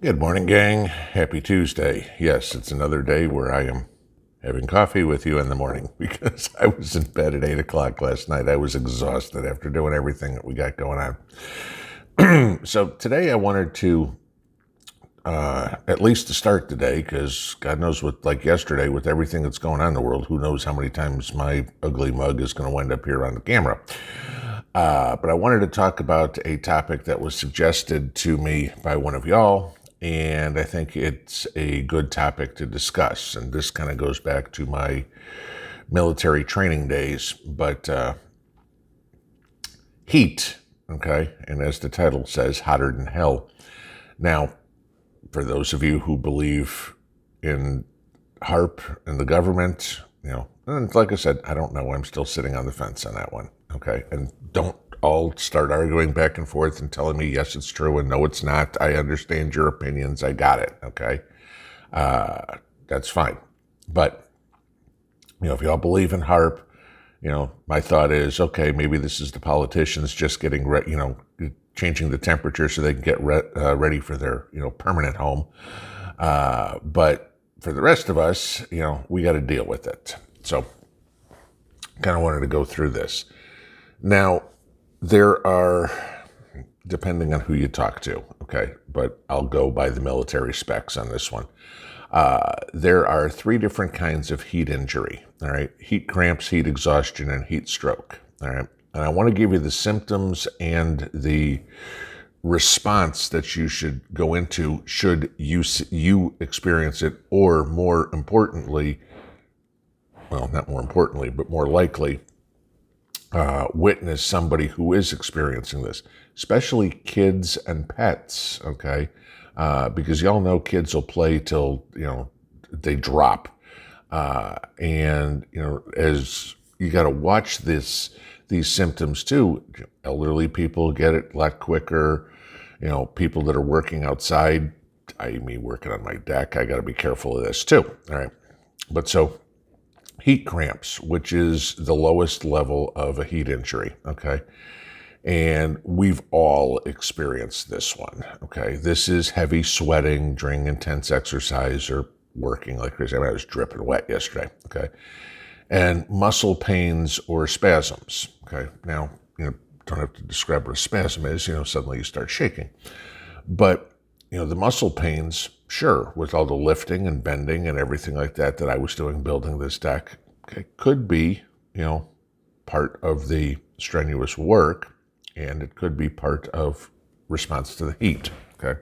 Good morning, gang. Happy Tuesday. Yes, it's another day where I am having coffee with you in the morning because I was in bed at 8 o'clock last night. I was exhausted after doing everything that we got going on. So today I wanted to, at least to start the day, because God knows what, like yesterday, with everything that's going on in the world, who knows how many times my ugly mug is going to wind up here on the camera. But I wanted to talk about a topic that was suggested to me by one of y'all, and I think it's a good topic to discuss. And this kind of goes back to my military training days, but heat, okay? And as the title says, hotter than hell. Now, for those of you who believe in HARP and the government, and like I said, I don't know. I'm still sitting on the fence on that one, okay? And don't all start arguing back and forth and telling me, yes, it's true, and no, it's not. I understand your opinions. I got it, okay? That's fine. But, if y'all believe in HARP, my thought is, okay, maybe this is the politicians just getting, changing the temperature so they can get ready for their, permanent home. But for the rest of us, we got to deal with it. So kind of wanted to go through this. Now, there are, depending on who you talk to, okay, but I'll go by the military specs on this one. There are 3 different kinds of heat injury, all right? Heat cramps, heat exhaustion, and heat stroke, all right? And I want to give you the symptoms and the response that you should go into should you experience it, or more importantly, well, not more importantly, but more likely, witness somebody who is experiencing this, especially kids and pets, okay? Because y'all know kids will play till, they drop. And, as you got to watch these symptoms too. Elderly people get it a lot quicker. People that are working outside, me working on my deck, I got to be careful of this too. All right. But so heat cramps, which is the lowest level of a heat injury. Okay. And we've all experienced this one. Okay. This is heavy sweating during intense exercise or working like crazy. I was dripping wet yesterday. Okay. And muscle pains or spasms. Okay. Now, don't have to describe what a spasm is, suddenly you start shaking. But, the muscle pains, sure, with all the lifting and bending and everything like that I was doing building this deck, okay, could be, part of the strenuous work, and it could be part of response to the heat. Okay.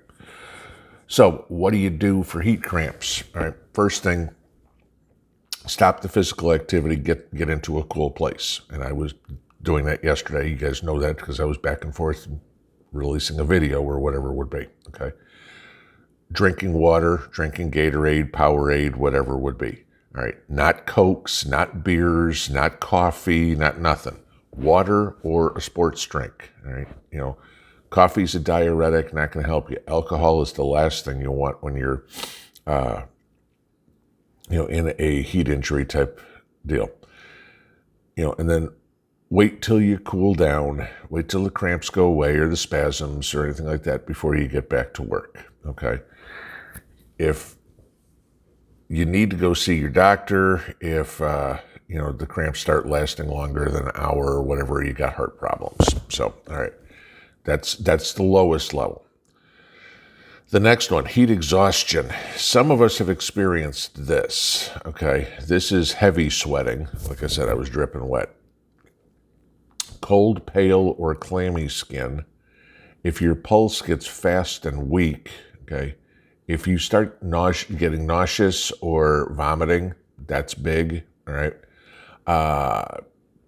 So what do you do for heat cramps? All right. First thing, stop the physical activity, get into a cool place. And I was doing that yesterday. You guys know that because I was back and forth releasing a video or whatever it would be, okay? Drinking water, drinking Gatorade, Powerade, whatever it would be, all right? Not Cokes, not beers, not coffee, not nothing. Water or a sports drink, all right? Coffee's a diuretic, not going to help you. Alcohol is the last thing you want when you're in a heat injury type deal. And then wait till you cool down, wait till the cramps go away or the spasms or anything like that before you get back to work, okay? If you need to go see your doctor, if, the cramps start lasting longer than an hour or whatever, you got heart problems. So, all right, that's the lowest level. The next one, heat exhaustion. Some of us have experienced this, okay? This is heavy sweating. Like I said, I was dripping wet. Cold, pale, or clammy skin. If your pulse gets fast and weak, okay? If you start getting nauseous or vomiting, that's big, all right?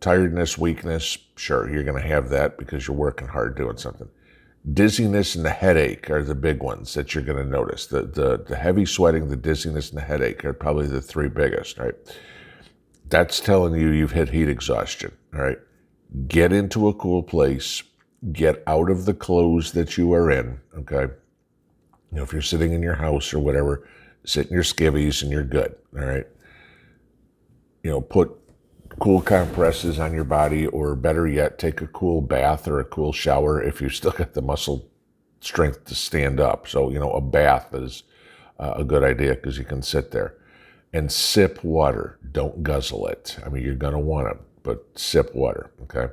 Tiredness, weakness, sure, you're going to have that because you're working hard doing something. Dizziness and the headache are the big ones that you're going to notice. The heavy sweating, the dizziness, and the headache are probably the 3 biggest, right? That's telling you you've hit heat exhaustion, all right? Get into a cool place. Get out of the clothes that you are in, okay? If you're sitting in your house or whatever, sit in your skivvies and you're good, all right? Put cool compresses on your body, or better yet, take a cool bath or a cool shower if you've still got the muscle strength to stand up. So, a bath is a good idea because you can sit there. And sip water. Don't guzzle it. I mean, you're going to want it, but sip water, okay?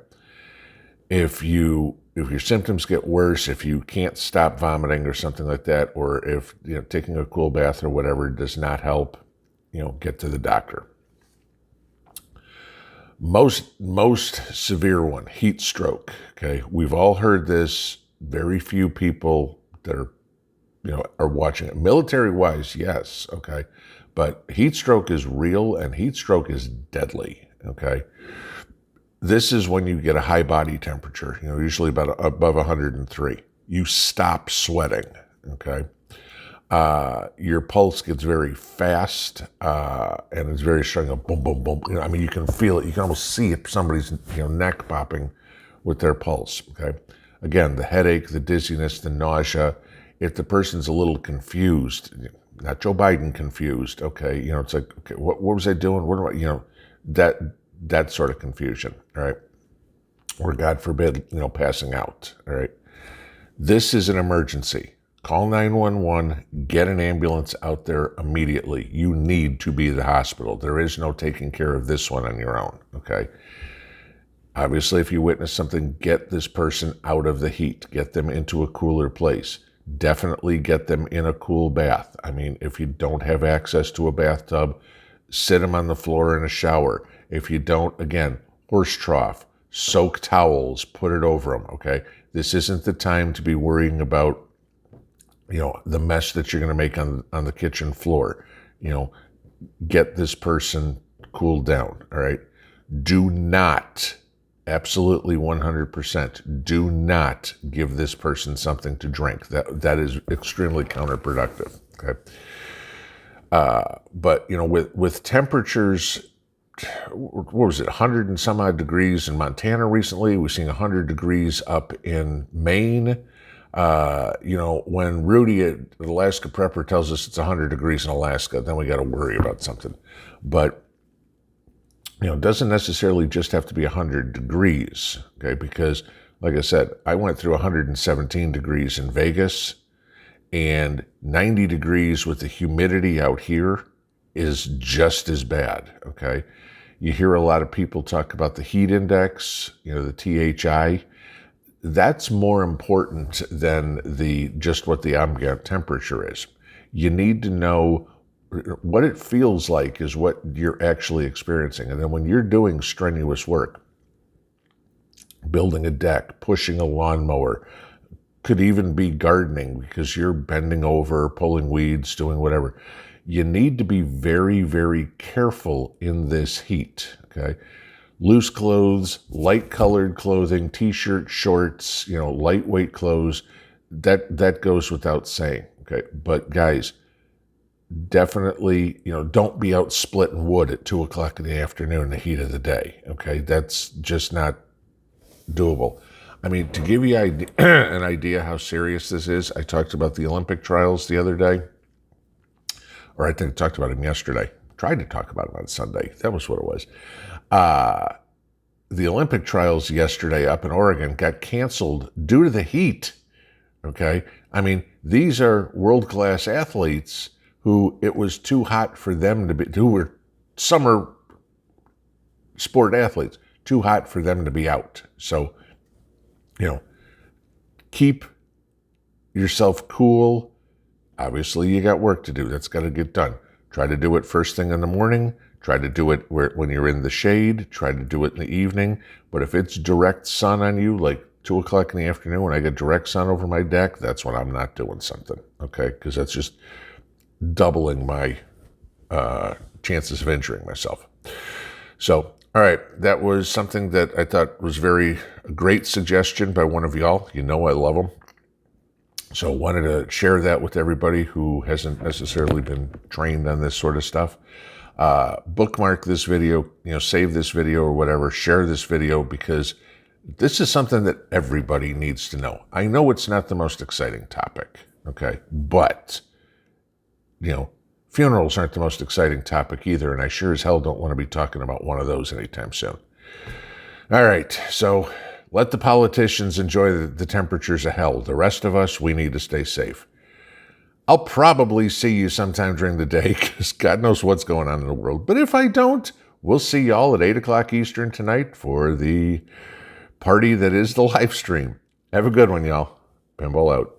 If your symptoms get worse, if you can't stop vomiting or something like that, or if taking a cool bath or whatever does not help, get to the doctor. Most severe one, heat stroke, okay? We've all heard this. Very few people that are watching it. Military-wise, yes, okay? But heat stroke is real, and heat stroke is deadly, okay? This is when you get a high body temperature, usually about above 103. You stop sweating, okay? Your pulse gets very fast, and it's very strong, boom, boom, boom. I mean, you can feel it. You can almost see it, somebody's neck popping with their pulse, okay? Again, the headache, the dizziness, the nausea. If the person's a little confused, not Joe Biden confused, okay? It's like, okay, what was I doing? What am I, that sort of confusion, all right? Or God forbid, passing out, all right? This is an emergency. Call 911, get an ambulance out there immediately. You need to be the hospital. There is no taking care of this one on your own, okay? Obviously, if you witness something, get this person out of the heat. Get them into a cooler place. Definitely get them in a cool bath. I mean, if you don't have access to a bathtub, sit them on the floor in a shower. If you don't, again, horse trough, soak towels, put it over them, okay? This isn't the time to be worrying about, the mess that you're going to make on the kitchen floor. Get this person cooled down, all right? Do not, absolutely 100%, do not give this person something to drink. That is extremely counterproductive, okay? But, with temperatures, what was it, 100 and some odd degrees in Montana recently. We're seeing 100 degrees up in Maine. When Rudy at Alaska Prepper tells us it's 100 degrees in Alaska, then we got to worry about something. But, it doesn't necessarily just have to be 100 degrees, okay? Because, like I said, I went through 117 degrees in Vegas, and 90 degrees with the humidity out here is just as bad, okay? You hear a lot of people talk about the heat index, the THI. That's more important than just what the ambient temperature is. You need to know what it feels like is what you're actually experiencing. And then when you're doing strenuous work, building a deck, pushing a lawnmower, could even be gardening because you're bending over, pulling weeds, doing whatever. You need to be very, very careful in this heat, okay? Loose clothes, light colored clothing, t-shirt, shorts, lightweight clothes, that goes without saying, okay? But guys, definitely, don't be out splitting wood at 2 o'clock in the afternoon in the heat of the day, okay? That's just not doable. I mean, to give you an idea how serious this is, I talked about the Olympic trials the other day, or I think I talked about them yesterday. Tried to talk about them on Sunday. That was what it was. The Olympic trials yesterday up in Oregon got canceled due to the heat, okay? I mean, these are world-class athletes who it was too hot for them to be, who were summer sport athletes, too hot for them to be out. So, keep yourself cool. Obviously, you got work to do. That's got to get done. Try to do it first thing in the morning. Try to do it when you're in the shade. Try to do it in the evening. But if it's direct sun on you, like 2 o'clock in the afternoon when I get direct sun over my deck, that's when I'm not doing something, okay? Because that's just doubling my chances of injuring myself. So, all right, that was something that I thought was a great suggestion by one of y'all. I love them. So wanted to share that with everybody who hasn't necessarily been trained on this sort of stuff. Bookmark this video, save this video or whatever, share this video because this is something that everybody needs to know. I know it's not the most exciting topic, okay? But, funerals aren't the most exciting topic either, and I sure as hell don't want to be talking about one of those anytime soon. All right, so Let the politicians enjoy the temperatures of hell. The rest of us, we need to stay safe. I'll probably see you sometime during the day because God knows what's going on in the world. But if I don't, we'll see y'all at 8 o'clock Eastern tonight for the party that is the live stream. Have a good one, y'all. Pinball out.